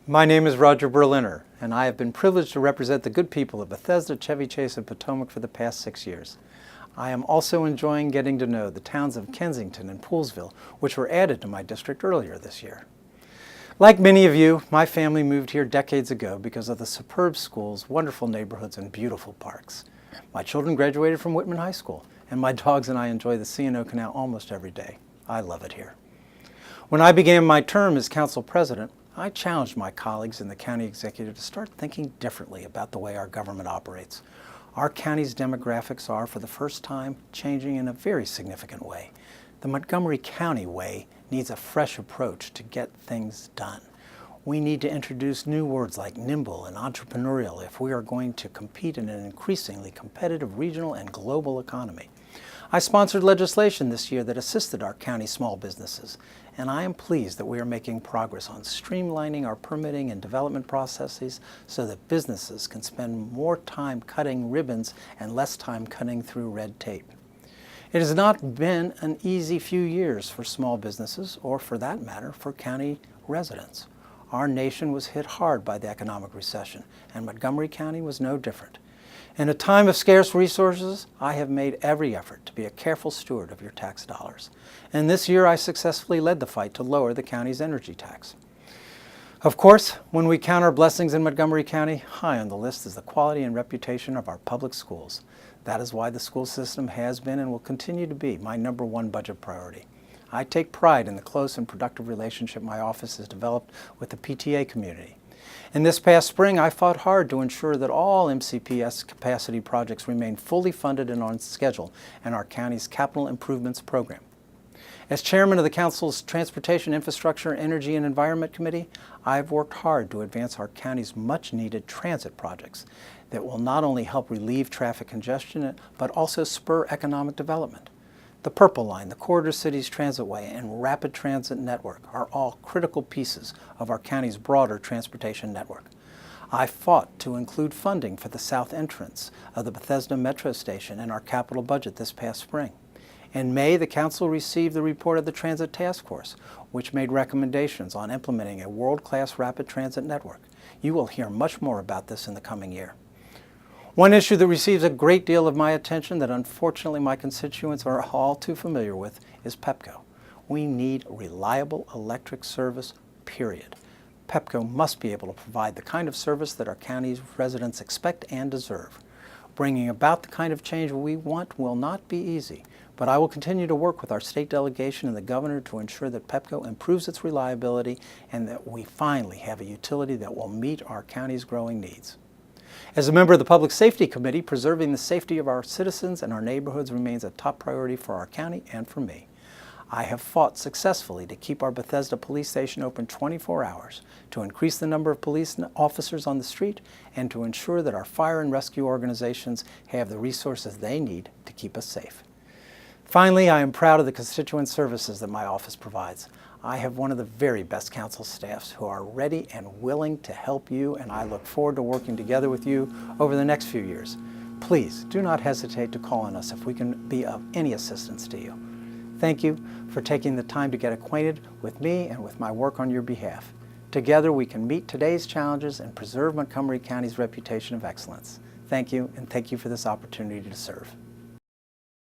My name is Roger Berliner, and I have been privileged to represent the good people of Bethesda, Chevy Chase, and Potomac for the past 6 years. I am also enjoying getting to know the towns of Kensington and Poolesville, which were added to my district earlier this year. Like many of you, my family moved here decades ago because of the superb schools, wonderful neighborhoods, and beautiful parks. My children graduated from Whitman High School, and my dogs and I enjoy the C&O Canal almost every day. I love it here. When I began my term as council president, I challenged my colleagues in the county executive to start thinking differently about the way our government operates. Our county's demographics are, for the first time, changing in a very significant way. The Montgomery County way needs a fresh approach to get things done. We need to introduce new words like nimble and entrepreneurial if we are going to compete in an increasingly competitive regional and global economy. I sponsored legislation this year that assisted our county small businesses, and I am pleased that we are making progress on streamlining our permitting and development processes so that businesses can spend more time cutting ribbons and less time cutting through red tape. It has not been an easy few years for small businesses, or for that matter, for county residents. Our nation was hit hard by the economic recession, and Montgomery County was no different. In a time of scarce resources, I have made every effort to be a careful steward of your tax dollars. And this year I successfully led the fight to lower the county's energy tax. Of course, when we count our blessings in Montgomery County, high on the list is the quality and reputation of our public schools. That is why the school system has been and will continue to be my #1 budget priority. I take pride in the close and productive relationship my office has developed with the PTA community. In this past spring, I fought hard to ensure that all MCPS capacity projects remain fully funded and on schedule in our county's capital improvements program. As chairman of the Council's Transportation, Infrastructure, Energy, and Environment Committee, I have worked hard to advance our county's much-needed transit projects that will not only help relieve traffic congestion, but also spur economic development. The Purple Line, the Corridor Cities Transitway, and Rapid Transit Network are all critical pieces of our county's broader transportation network. I fought to include funding for the south entrance of the Bethesda Metro Station in our capital budget this past spring. In May, the Council received the report of the Transit Task Force, which made recommendations on implementing a world-class rapid transit network. You will hear much more about this in the coming year. One issue that receives a great deal of my attention that unfortunately my constituents are all too familiar with is Pepco. We need reliable electric service, period. Pepco must be able to provide the kind of service that our county's residents expect and deserve. Bringing about the kind of change we want will not be easy, but I will continue to work with our state delegation and the governor to ensure that Pepco improves its reliability and that we finally have a utility that will meet our county's growing needs. As a member of the Public Safety Committee, preserving the safety of our citizens and our neighborhoods remains a top priority for our county and for me. I have fought successfully to keep our Bethesda Police Station open 24 hours, to increase the number of police officers on the street, and to ensure that our fire and rescue organizations have the resources they need to keep us safe. Finally, I am proud of the constituent services that my office provides. I have one of the very best council staffs who are ready and willing to help you, and I look forward to working together with you over the next few years. Please do not hesitate to call on us if we can be of any assistance to you. Thank you for taking the time to get acquainted with me and with my work on your behalf. Together we can meet today's challenges and preserve Montgomery County's reputation of excellence. Thank you, and thank you for this opportunity to serve.